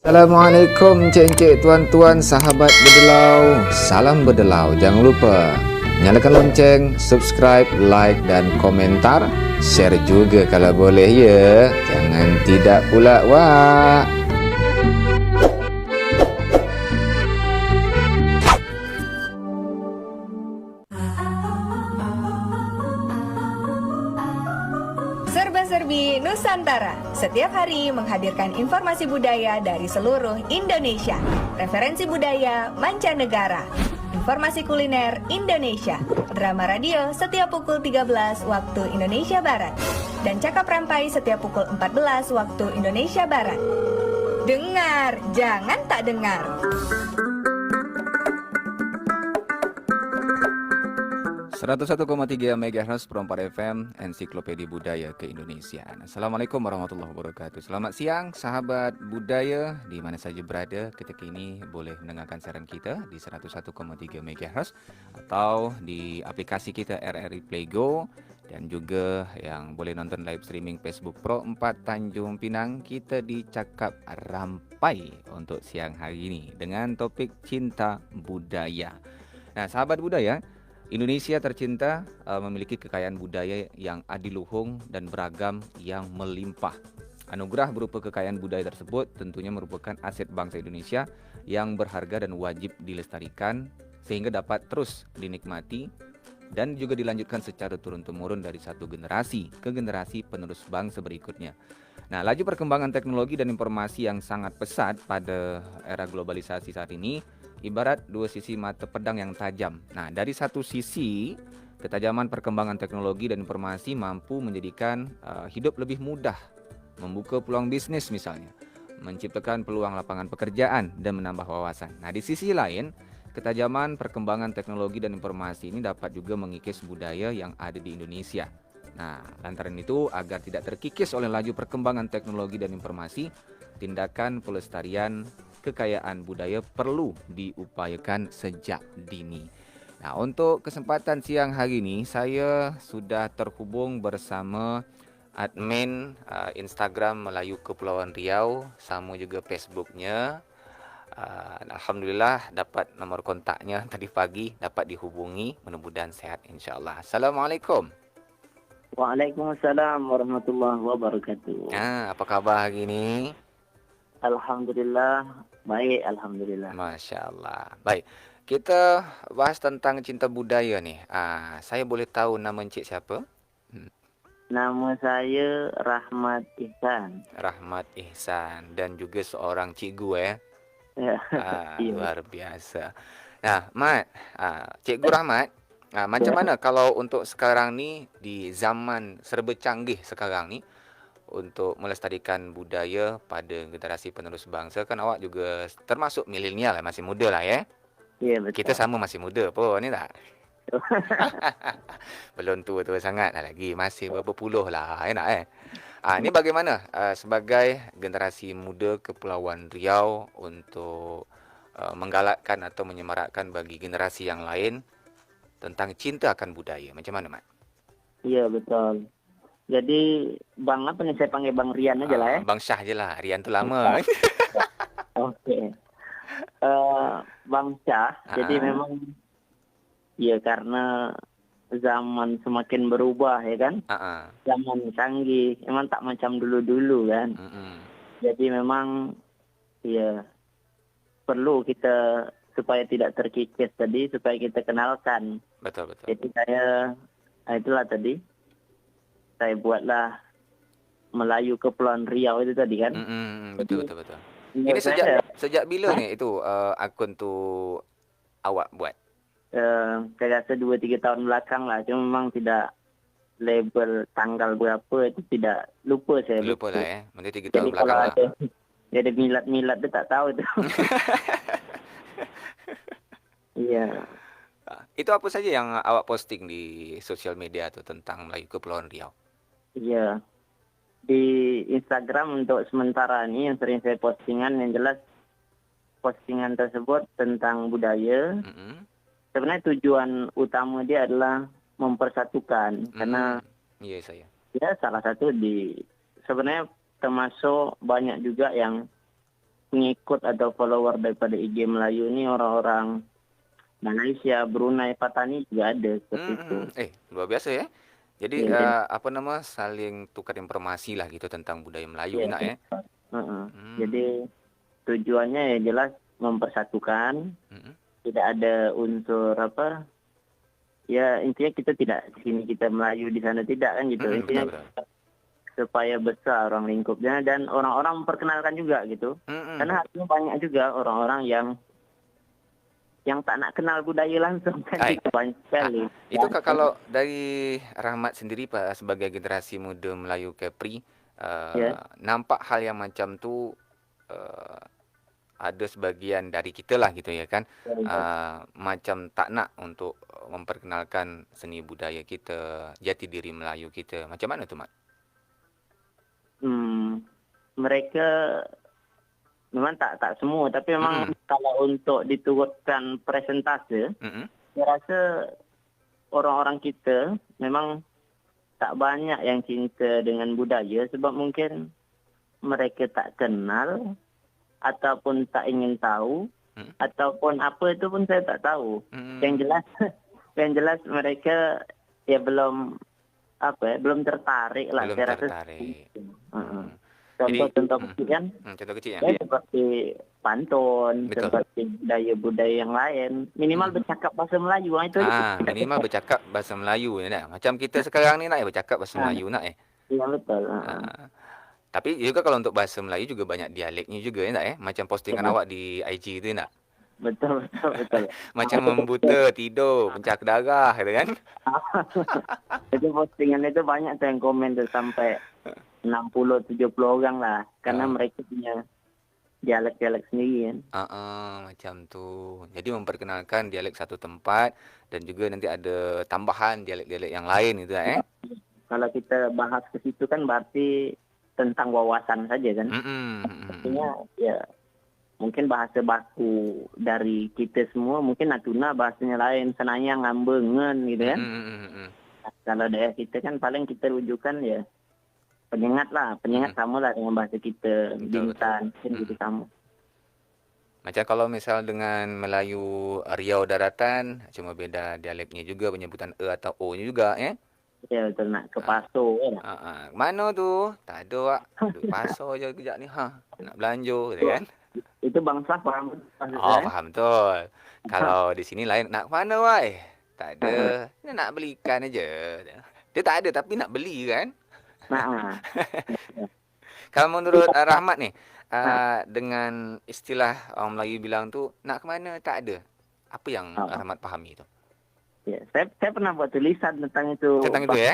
Assalamualaikum cik-cik, tuan-tuan, sahabat berdelau. Salam berdelau. Jangan lupa nyalakan lonceng, subscribe, like dan komentar. Share juga kalau boleh ya. Jangan tidak pula wak. Serba-serbi Nusantara setiap hari menghadirkan informasi budaya dari seluruh Indonesia, referensi budaya mancanegara, informasi kuliner Indonesia, drama radio setiap pukul 13 waktu Indonesia Barat, dan cakap rampai setiap pukul 14 waktu Indonesia Barat. Dengar, jangan tak dengar. 101,3 MHz Perempat FM, Ensiklopedia Budaya Keindonesiaan. Assalamualaikum warahmatullahi wabarakatuh. Selamat siang sahabat budaya di mana saja berada. Ketika ini boleh mendengarkan siaran kita di 101,3 MHz atau di aplikasi kita RRI Play Go, dan juga yang boleh nonton live streaming Facebook Pro 4 Tanjung Pinang. Kita di Cakap Rampai untuk siang hari ini dengan topik cinta budaya. Nah, sahabat budaya, Indonesia tercinta memiliki kekayaan budaya yang adiluhung dan beragam yang melimpah. Anugerah berupa kekayaan budaya tersebut tentunya merupakan aset bangsa Indonesia yang berharga dan wajib dilestarikan sehingga dapat terus dinikmati dan juga dilanjutkan secara turun-temurun dari satu generasi ke generasi penerus bangsa berikutnya. Nah, laju perkembangan teknologi dan informasi yang sangat pesat pada era globalisasi saat ini ibarat dua sisi mata pedang yang tajam. Nah, dari satu sisi, ketajaman perkembangan teknologi dan informasi mampu menjadikan hidup lebih mudah, membuka peluang bisnis misalnya, menciptakan peluang lapangan pekerjaan dan menambah wawasan. Nah, di sisi lain, ketajaman perkembangan teknologi dan informasi ini dapat juga mengikis budaya yang ada di Indonesia. Nah, lantaran itu, agar tidak terkikis oleh laju perkembangan teknologi dan informasi, tindakan pelestarian kekayaan budaya perlu diupayakan sejak dini. Nah, untuk kesempatan siang hari ini, saya sudah terhubung bersama admin Instagram Melayu Kepulauan Riau, sama juga Facebooknya. Alhamdulillah dapat nomor kontaknya tadi pagi, dapat dihubungi, mudah-mudahan sehat insyaAllah. Assalamualaikum. Waalaikumsalam warahmatullahi wabarakatuh. Apa kabar hari ini? Alhamdulillah, baik, alhamdulillah. Masya Allah. Baik, kita bahas tentang cinta budaya nih. Saya boleh tahu nama encik siapa? Nama saya Rahmat Ihsan. Rahmat Ihsan, dan juga seorang cikgu Ya. Iya. Luar biasa. Nah, Mat, Cikgu Rahmat, macam mana kalau untuk sekarang ni, di zaman serba canggih sekarang ni, untuk melestarikan budaya pada generasi penerus bangsa? Kan awak juga termasuk milenial, masih muda lah ya. Iya, betul. Kita sama masih muda pun ni tak? Belum tua-tua sangat lah lagi, masih berapa puluh lah nak. Ini bagaimana sebagai generasi muda Kepulauan Riau untuk menggalakkan atau menyemarakkan bagi generasi yang lain tentang cinta akan budaya? Macam mana, Mat? Iya, betul. Jadi, Bang apa nih, saya panggil Bang Rian aja lah ya. Bang Syah je lah, Rian tu lama. Oke. Bang Syah, jadi memang ya karena zaman semakin berubah ya kan. Zaman canggih, emang tak macam dulu-dulu kan. Jadi memang ya perlu kita supaya tidak terkikis tadi, supaya kita kenalkan. Betul. Jadi saya, itulah tadi, saya buatlah Melayu Kepulauan Riau itu tadi kan. Betul. Ini sejak bila ni itu akun tu awak buat? Saya rasa 2-3 tahun belakang lah. Cuma memang tidak label tanggal berapa itu, tidak lupa saya. Lupa lah ya. Mungkin 3 tahun Jadi belakang kalau lah. ada milad-milad dia tak tahu itu. Iya. Itu apa saja yang awak posting di sosial media tu tentang Melayu Kepulauan Riau? Iya. Di Instagram untuk sementara ini yang sering saya postingan, yang jelas postingan tersebut tentang budaya. Sebenarnya tujuan utama dia adalah mempersatukan. Karena saya. Ya salah satu sebenarnya termasuk banyak juga yang pengikut atau follower daripada IG Melayu ini orang-orang Malaysia, Brunei, Patani juga ada seperti itu. Luar biasa ya. Jadi Ya, saling tukar informasi lah gitu tentang budaya Melayu ya, enak ya. Jadi tujuannya ya jelas mempersatukan, Mm-mm. tidak ada unsur apa. Ya intinya kita tidak di sini kita Melayu di sana tidak kan gitu. Intinya Betul. supaya besar orang lingkupnya dan orang-orang memperkenalkan juga gitu. Karena artinya banyak juga orang-orang yang tak nak kenal budaya langsung kan Hai. itu banyak sekali. Itu kalau dari Rahmat sendiri Pak sebagai generasi muda Melayu Kepri, Ya. nampak hal yang macam tu ada sebagian dari kita lah gitu ya kan, macam tak nak untuk memperkenalkan seni budaya kita, jati diri Melayu kita. Macam mana tu Mat? Mereka memang tak semua, tapi memang kalau untuk diturutkan presentase, saya rasa orang-orang kita memang tak banyak yang cinta dengan budaya sebab mungkin mereka tak kenal ataupun tak ingin tahu ataupun apa itu pun saya tak tahu. Yang jelas mereka ya belum tertarik lah. Belum Saya tertarik. Contoh kecil kan, Contoh kecil ya. seperti pantun, Betul. seperti budaya-budaya yang lain, minimal bercakap bahasa Melayu itu. Minimal bercakap bahasa Melayu nak. Macam kita sekarang ni nak bercakap bahasa Melayu nak Iya betul. Tapi juga kalau untuk bahasa Melayu juga banyak dialeknya juga ya nak Macam postingan awak di IG tu nak. Betul. Macam membuta, tidur, pencak darah gitu kan. Jadi postingan itu banyak tuh yang komen tuh sampai 60-70 orang lah. Karena mereka punya dialek-dialek sendiri kan. Macam tu. Jadi memperkenalkan dialek satu tempat dan juga nanti ada tambahan dialek-dialek yang lain gitu Kalau kita bahas ke situ kan berarti tentang wawasan saja kan. Artinya ya mungkin bahasa baku dari kita semua mungkin Natuna bahasanya lain, Senayang, Ngambengen gitu kan. Kalau daerah kita kan paling kita rujukan ya penyengat sama lah dengan bahasa kita, Bintan, gitu sama. Macam kalau misal dengan Melayu Riau Daratan, cuma beda dialeknya juga, penyebutan E atau O-nya juga ya. Ya betul, nak ke Paso kan. Mana tu? Tak ada wak. Duduk Paso je kejap ni. Nak belanja gitu kan. Itu bangsa faham. Faham betul. Kalau di sini lain, nak ke mana wai? Tak ada. Dia nak beli ikan aja. Dia tak ada tapi nak beli kan. Kalau menurut Rahmat ni, dengan istilah orang Melayu bilang tu, nak ke mana tak ada. Apa yang Rahmat fahami tu? Ya, saya pernah buat tulisan tentang itu. Tentang itu ya?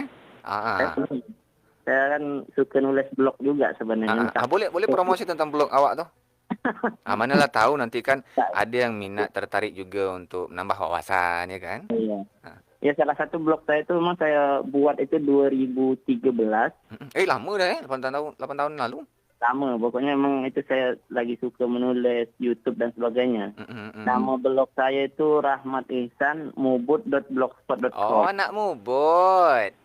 Saya kan suka nulis blog juga sebenarnya. Boleh promosi tentang blog awak tu? Manalah tahu nanti kan ada yang minat tertarik juga untuk menambah wawasan ya kan? Iya. Ya salah satu blog saya itu memang saya buat itu 2013. Lama dah 8 tahun lalu. Lama, pokoknya memang itu saya lagi suka menulis YouTube dan sebagainya. Nama blog saya itu Rahmat Ihsan mubut.blogspot.com. Oh, nak mubut.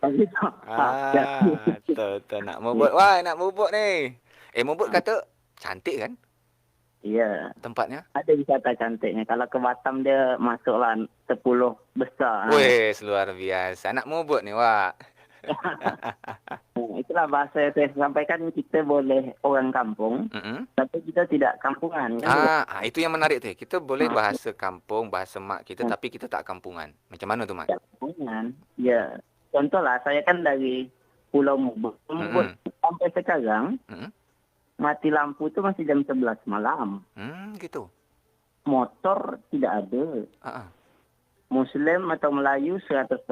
Betul nak mubut. Wah, nak mubut ni. Mubut kata cantik kan? Iya. Tempatnya? Ada wisata cantiknya. Kalau ke Batam dia masuklah 10 besar. Weh, luar biasa. Nak mubut ni, Wak. Itulah bahasa yang saya sampaikan, kita boleh orang kampung, tapi kita tidak kampungan. Itu yang menarik tu. Kita boleh bahasa kampung, bahasa mak kita, tapi kita tak kampungan. Macam mana tu, Mak? Tak kampungan. Ya, contohlah saya kan dari Pulau Mubut. Sampai sekarang, mati lampu itu masih jam 11 malam. Gitu. Motor tidak ada. Muslim atau Melayu 100%.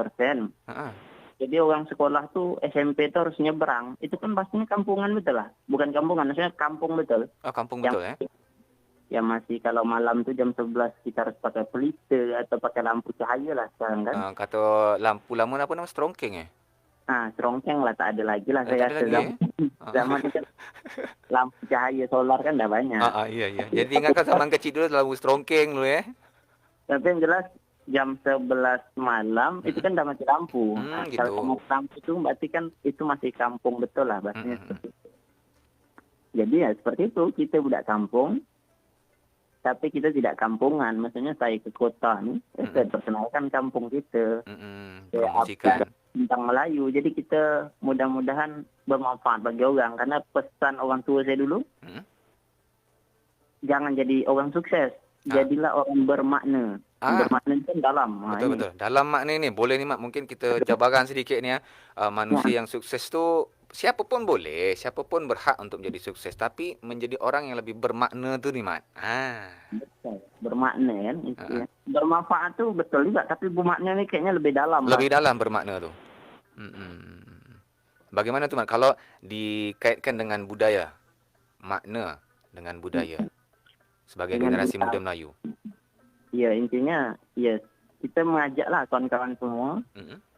Jadi orang sekolah tuh SMP tuh harus nyebrang. Itu kan pastinya kampungan betul lah. Bukan kampungan, maksudnya kampung betul. Kampung betul ya? Ya masih kalau malam tuh jam 11 kita harus pakai pelita atau pakai lampu cahaya lah sekarang kan. Kata lampu lama apa nama? Strongking ya? Strongking lah, tak ada lagi lah saya rasa. Zaman itu lampu cahaya solar kan dah banyak. Iya. Jadi ingatkan zaman kecil dulu lampu strongking dulu ya. Tapi yang jelas jam 11 malam itu kan dah mati lampu. Gitu. Kalau kamu lampu itu berarti kan itu masih kampung betul lah bahasanya seperti itu. Jadi ya seperti itu, kita budak kampung tapi kita tidak kampungan. Maksudnya saya ke kota nih, saya perkenalkan kampung kita. Saya Promosikan. update tentang Melayu. Jadi kita mudah-mudahan bermanfaat bagi orang. Karena pesan orang tua saya dulu, jangan jadi orang sukses. Jadilah orang bermakna. Bermakna itu dalam. Betul. Dalam makna ni, boleh ni Mat, mungkin kita jabarkan sedikit ni ya. Manusia yang sukses tu siapa pun boleh, siapa pun berhak untuk menjadi sukses, tapi menjadi orang yang lebih bermakna tu ni Mat. Betul. Bermakna kan. Bermanfaat tu betul juga, tapi bermakna ni kayaknya lebih dalam. Lebih dalam bermakna tu. Bagaimana tu Mat kalau dikaitkan dengan budaya, makna dengan budaya sebagai generasi muda Melayu? Ya, intinya ya kita mengajaklah kawan-kawan semua,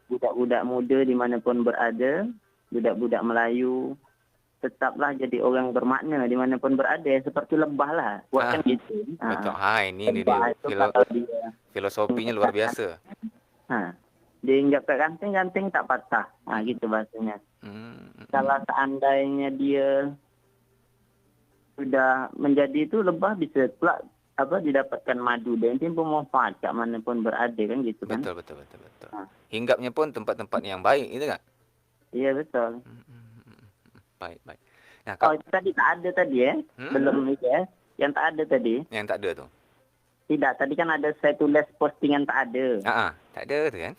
budak-budak muda dimanapun berada, budak-budak Melayu, tetaplah jadi orang bermakna dimanapun berada, seperti lebah lah, buatkan gitu. Betul. Ini dia filosofinya luar biasa. Diinjak ke ganting tak patah. Gitu bahasanya. Kalau seandainya dia sudah menjadi itu, lebah bisa pula didapatkan madu dan itu bermanfaat kat mana pun berada kan gitu kan. Betul. Hinggapnya pun tempat-tempat yang baik, itu kan? Iya, betul. Baik. Nah, tadi tak ada tadi belum itu yang tak ada tadi. Yang tak ada tu. Tidak, tadi kan ada saya tulis postingan tak ada. Tak ada tu kan?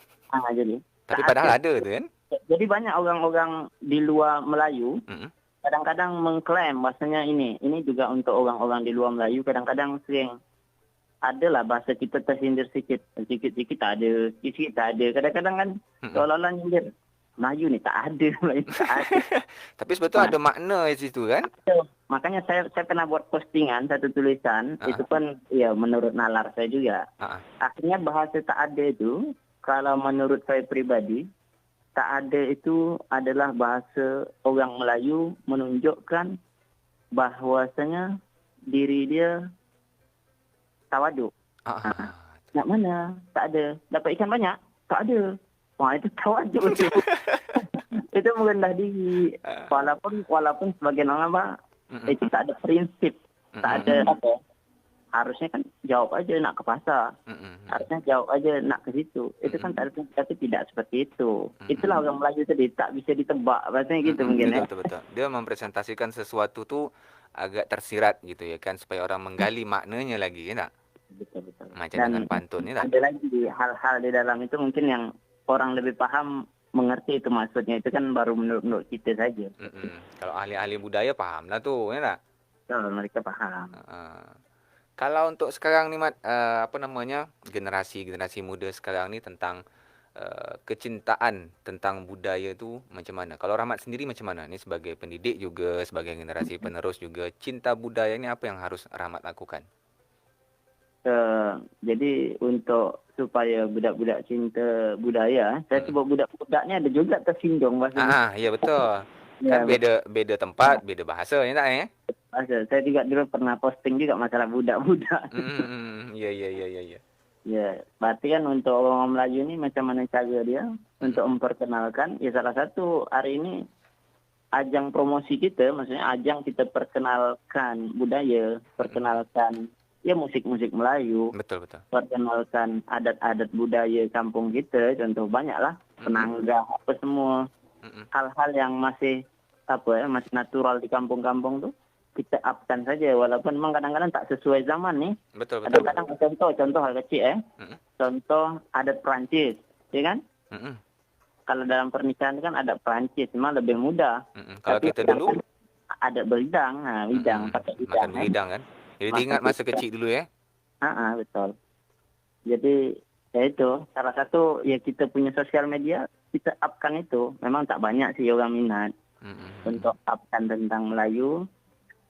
Jadi. Tapi padahal ada tu kan? Jadi banyak orang-orang di luar Melayu kadang-kadang mengklaim bahasanya ini juga untuk orang-orang di luar Melayu. Kadang-kadang sering adalah bahasa kita tersindir sikit-sikit tak ada, sikit-sikit tak ada. Kadang-kadang kan seolah-olah nyindir Melayu ni tak ada, Melayu tak ada. Tapi sebetulnya ada makna di situ kan? Makanya saya pernah buat postingan satu tulisan, itu pun ya menurut nalar saya juga. Akhirnya bahasa tak ada itu, kalau menurut saya pribadi, tak ada itu adalah bahasa orang Melayu menunjukkan bahwasanya diri dia tawaduk. Nak mana? Tak ada. Dapat ikan banyak? Tak ada. Wah, itu tawaduk tu. Itu merendah diri. Walaupun sebagian orang itu tak ada prinsip. Tak ada apa. Harusnya kan jawab aja nak ke pasar. Harusnya jawab aja nak ke situ. Itu kan tak ada, tapi tidak seperti itu. Itulah orang Melayu tadi, tak bisa ditebak. Rasanya gitu mungkin. Betul. Dia mempresentasikan sesuatu tu agak tersirat gitu ya kan, supaya orang menggali maknanya lagi, ya tak? Betul. Macam dengan pantun ni tak? Ada lagi hal-hal di dalam itu mungkin yang orang lebih paham mengerti itu maksudnya. Itu kan baru menurut kita saja. Kalau ahli-ahli budaya paham lah tu, ya tak? Betul, mereka paham. Kalau untuk sekarang ni Mat, generasi muda sekarang ni tentang kecintaan tentang budaya tu macam mana? Kalau Rahmat sendiri macam mana? Ni sebagai pendidik juga, sebagai generasi penerus juga, cinta budaya ni apa yang harus Rahmat lakukan? Jadi untuk supaya budak-budak cinta budaya, saya sebut budak-budak ni ada juga tersinggung bahasa. Ya betul. Kan beda tempat, beda bahasa, ya tak Saya juga dulu pernah posting juga masalah budak-budak. Ya. Ya, berarti kan untuk orang Melayu ni macam mana cara dia untuk memperkenalkan. Ya, salah satu hari ini ajang promosi kita, maksudnya ajang kita perkenalkan budaya, perkenalkan musik-musik Melayu. Betul. Perkenalkan adat-adat budaya kampung kita, contoh banyaklah penanggah apa semua. Hal-hal yang masih masih natural di kampung-kampung tu kita upkan saja, walaupun memang kadang-kadang tak sesuai zaman ni. Betul. Kadang-kadang contoh hal kecil contoh adat Perancis, ya kan? Kalau dalam pernikahan kan adat Perancis memang lebih mudah. Kalau tapi kita dulu adat bidang, pakai bidang. Makan bidang kan. Jadi ingat masa kecil dulu ya. Betul. Jadi ya itu salah satu ya kita punya sosial media, kita upkan itu. Memang tak banyak sih orang minat untuk upkan tentang Melayu.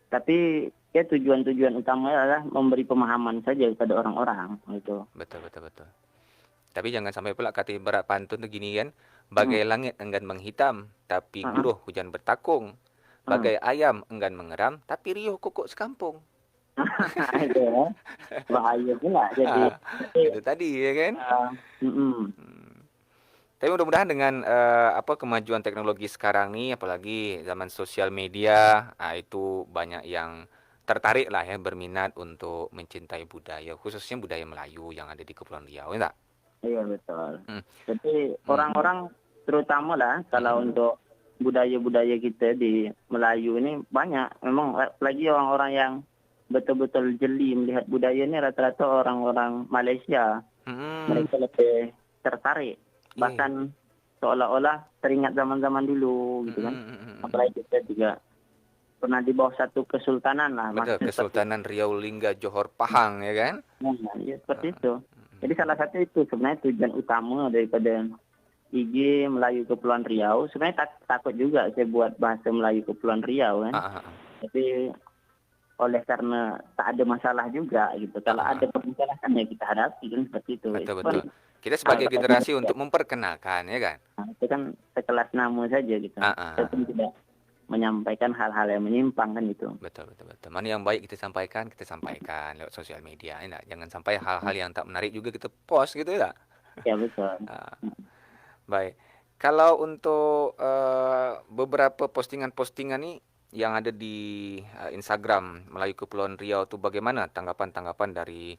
Tapi ya tujuan utamanya adalah memberi pemahaman saja kepada orang-orang gitu. Betul. Tapi jangan sampai pula kata ibarat pantun tu gini kan, bagai langit enggan menghitam tapi guruh hujan bertakung. Bagai ayam enggan mengeram tapi riuh kukuk sekampung. Itu bahaya pula jadi. Itu tadi ya kan? Tapi mudah-mudahan dengan kemajuan teknologi sekarang ni, apalagi zaman sosial media, itu banyak yang tertarik lah ya, berminat untuk mencintai budaya, khususnya budaya Melayu yang ada di Kepulauan Riau, ya tak? Iya betul. Hmm. Jadi Hmm. orang-orang terutama lah kalau untuk budaya-budaya kita di Melayu ini banyak. Memang lagi orang-orang yang betul-betul jeli melihat budaya ini rata-rata orang-orang Malaysia. Mereka lebih tertarik. Bahkan seolah-olah teringat zaman-zaman dulu gitu kan. Apalagi kita juga pernah di bawah satu kesultanan lah. Betul, Kesultanan Riau Lingga Johor Pahang, ya kan? Ya, seperti itu. Jadi salah satu itu sebenarnya tujuan utama daripada IG Melayu Kepulauan Riau. Sebenarnya takut juga saya buat bahasa Melayu Kepulauan Riau kan. Tapi oleh karena tak ada masalah juga gitu. Kalau ada permasalahan ya kita hadapi kan seperti itu. Betul. Kita sebagai generasi untuk memperkenalkan, ya kan? Itu kan sekelas nama saja gitu. Kita pun tidak menyampaikan hal-hal yang menyimpang kan itu. Betul. Mana yang baik kita sampaikan lewat sosial media. Ya, jangan sampai hal-hal yang tak menarik juga kita post gitu ya. Ya betul. Baik. Kalau untuk beberapa postingan-postingan nih yang ada di Instagram Melayu Kepulauan Riau tu, bagaimana tanggapan-tanggapan dari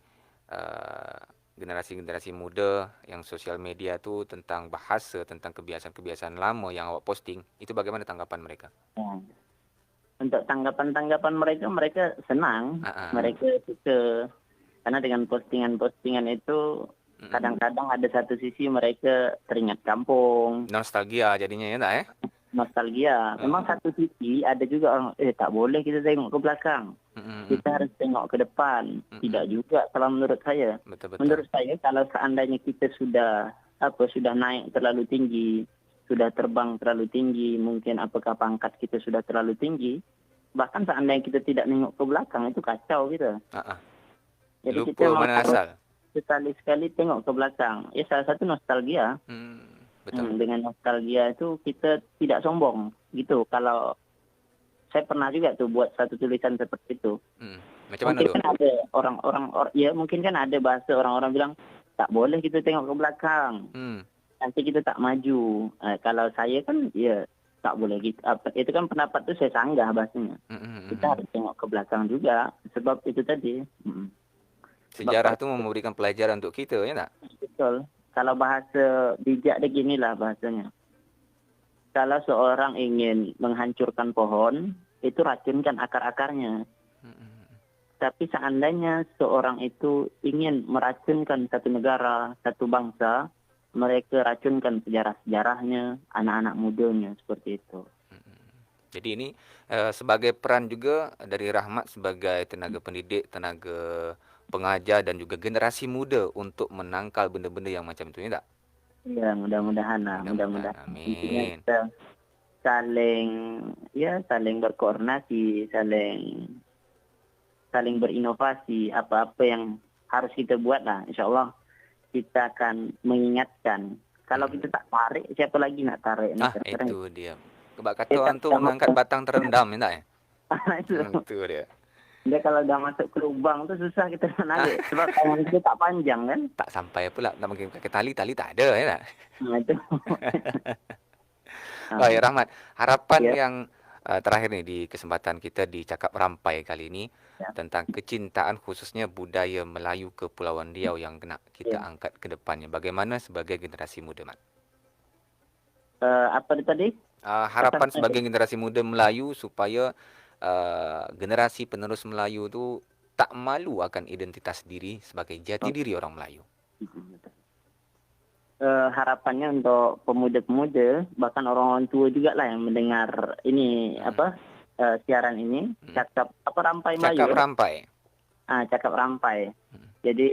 generasi-generasi muda yang sosial media tu tentang bahasa, tentang kebiasaan-kebiasaan lama yang awak posting, itu bagaimana tanggapan mereka? Ya. Untuk tanggapan-tanggapan mereka senang, mereka suka karena dengan postingan-postingan itu kadang-kadang ada satu sisi mereka teringat kampung, nostalgia jadinya ya tak nostalgia. Memang satu sisi ada juga orang tak boleh kita tengok ke belakang. Kita harus tengok ke depan. Tidak juga kalau menurut saya. Betul. Menurut saya kalau seandainya kita sudah naik terlalu tinggi, sudah terbang terlalu tinggi, mungkin apakah pangkat kita sudah terlalu tinggi, bahkan seandainya kita tidak nengok ke belakang itu kacau kita. Jadi lupa kita mana asal. Sekali tengok ke belakang. Ya salah satu nostalgia. Betul. Dengan nostalgia itu kita tidak sombong gitu. Kalau saya pernah juga tuh buat satu tulisan seperti itu. Macam mana mungkin tu? Kan ada orang-orang ya mungkin kan ada bahasa orang-orang bilang tak boleh kita tengok ke belakang. Nanti kita tak maju. Kalau saya kan ya tak boleh gitu. Itu kan pendapat tu saya sanggah bahasanya. Kita harus tengok ke belakang juga sebab itu tadi. Sejarah tu memberikan pelajaran untuk kita, ya tak? Betul. Kalau bahasa bijak dia ginilah bahasanya. Kalau seorang ingin menghancurkan pohon, itu racunkan akar-akarnya. Tapi seandainya seorang itu ingin meracunkan satu negara, satu bangsa, mereka racunkan sejarah-sejarahnya, anak-anak mudanya, seperti itu. Jadi ini sebagai peran juga dari Rahmat sebagai tenaga pendidik, tenaga pengajar dan juga generasi muda untuk menangkal benda-benda yang macam itu, ya tak? Ya, mudah-mudahan lah. Mudah-mudahan. Amin. Kita saling berkoordinasi, saling berinovasi. Apa-apa yang harus kita buat lah. InsyaAllah kita akan mengingatkan. Kalau kita tak tarik, siapa lagi nak tarik? Itu dia. Kebak kata orang tu mengangkat batang terendam, ya tak? Itu dia. Dia kalau dah masuk ke lubang tu susah kita narik. Sebab tangan kita tak panjang kan. Tak sampai pula. Tak mungkin pakai tali tak ada, ya tak? Itu. Baik, Rahmat. Harapan yang terakhir ni di kesempatan kita di Cakap Rampai kali ini tentang kecintaan khususnya budaya Melayu Kepulauan Riau yang nak kita angkat ke depannya. Bagaimana sebagai generasi muda, Mat? Apa tadi? Harapan sebagai generasi muda Melayu supaya generasi penerus Melayu tu tak malu akan identitas diri sebagai jati diri orang Melayu. Harapannya untuk pemuda-pemuda, bahkan orang-orang tua juga lah yang mendengar ini siaran ini, Cakap Rampai Melayu. Cakap Rampai. Cakap Rampai. Jadi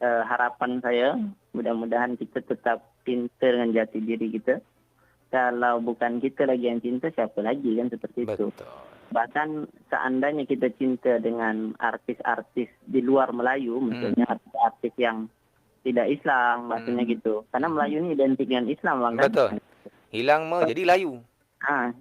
harapan saya mudah-mudahan kita tetap cinta dengan jati diri kita. Kalau bukan kita lagi yang cinta, siapa lagi kan seperti itu. Betul. Bahkan seandainya kita cinta dengan artis-artis di luar Melayu, misalnya artis-artis yang tidak Islam, bahasanya gitu. Karena Melayu ini identik dengan Islam, kan? Betul. Hilang jadi layu.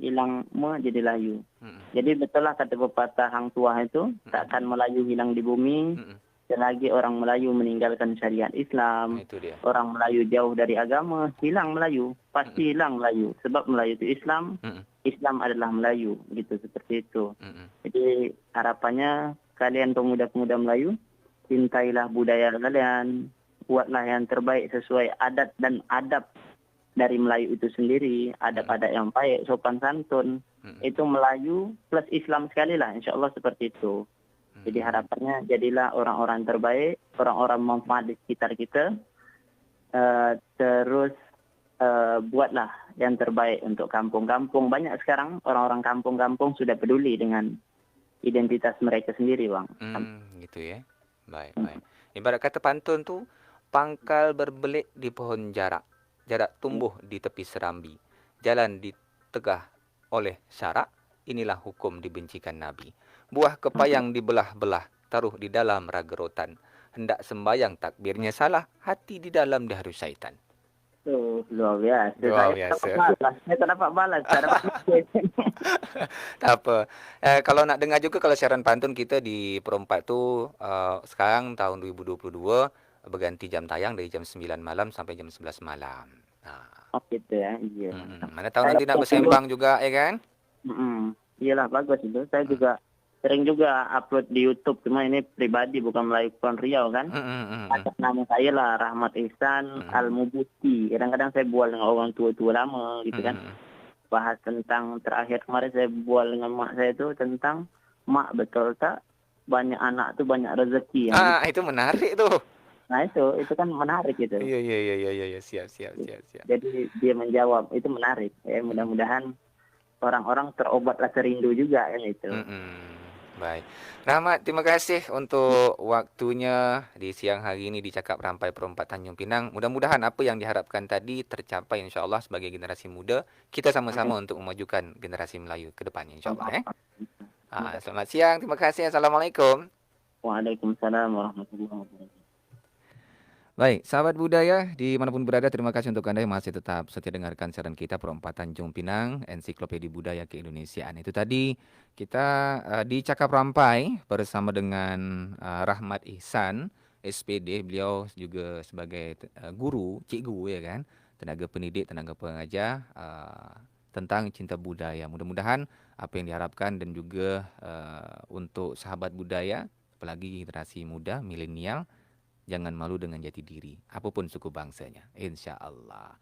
Hilang jadi layu. Jadi betul lah kata pepatah hang tua itu, takkan Melayu hilang di bumi, selagi orang Melayu meninggalkan syariat Nah, Islam, itu dia. orang Melayu jauh dari agama, hilang Melayu. Pasti hilang Melayu. Sebab Melayu itu Islam, Mm-mm. Islam adalah Melayu. Gitu, seperti itu. Mm-mm. Jadi harapannya kalian pemuda-pemuda Melayu, cintailah budaya kalian, buatlah yang terbaik sesuai adat dan adab dari Melayu itu sendiri, adab-adab yang baik, sopan santun. Itu Melayu plus Islam sekali lah, insya Allah seperti itu. Jadi harapannya jadilah orang-orang terbaik, orang-orang manfaat di sekitar kita, terus buatlah yang terbaik untuk kampung-kampung. Banyak sekarang orang-orang kampung-kampung sudah peduli dengan identitas mereka sendiri, Bang. Gitu ya. Baik, baik. Ibarat kata pantun tu, pangkal berbelit di pohon jarak, jarak tumbuh di tepi serambi, jalan ditegah oleh syarak, inilah hukum dibencikan Nabi. Buah kepayang dibelah-belah, taruh di dalam raga rotan. Hendak sembayang takbirnya salah, hati di dalam diharus syaitan. Luar biasa. Luar Saya biasa. tak dapat balas. Tak dapat Tak apa. Kalau nak dengar juga kalau siaran pantun kita di Perempat tu sekarang tahun 2022 berganti jam tayang dari jam 9 malam sampai jam 11 malam. Oh gitu ya, iya. Mana tahu nanti nak bersembang juga ya kan? Iyalah bagus itu. Saya juga sering juga upload di YouTube, cuma ini pribadi bukan Melayu Kepulauan Riau kan. Atas nama saya lah Rahmat Ihsan Al-Mubuti. Kadang-kadang saya bual dengan orang tua-tua lama gitu kan. Bahas tentang terakhir kemarin saya bual dengan mak saya tu tentang mak betul tak banyak anak tu banyak rezeki. Itu menarik tu. Nah itu kan menarik gitu. Iya, siap. Jadi dia menjawab, itu menarik. Ya, mudah-mudahan orang-orang terobat rasa rindu juga kan itu. Baik. Rahmat, terima kasih untuk waktunya di siang hari ini di Cakap Rampai Perempat Tanjung Pinang. Mudah-mudahan apa yang diharapkan tadi tercapai insya-Allah sebagai generasi muda. Kita sama-sama untuk memajukan generasi Melayu ke depannya insya-Allah. Selamat siang, terima kasih. Assalamualaikum. Waalaikumsalam warahmatullahi wabarakatuh. Baik, sahabat budaya dimanapun berada, terima kasih untuk Anda yang masih tetap setia dengarkan siaran kita Perempat Tanjung Pinang, Ensiklopedia Budaya Keindonesiaan. Itu tadi kita di Cakap Rampai bersama dengan Rahmat Ihsan, SPD, beliau juga sebagai guru, cikgu ya kan, tenaga pendidik, tenaga pengajar tentang cinta budaya. Mudah-mudahan apa yang diharapkan dan juga untuk sahabat budaya, apalagi generasi muda, milenial, jangan malu dengan jati diri, apapun suku bangsanya, insya Allah.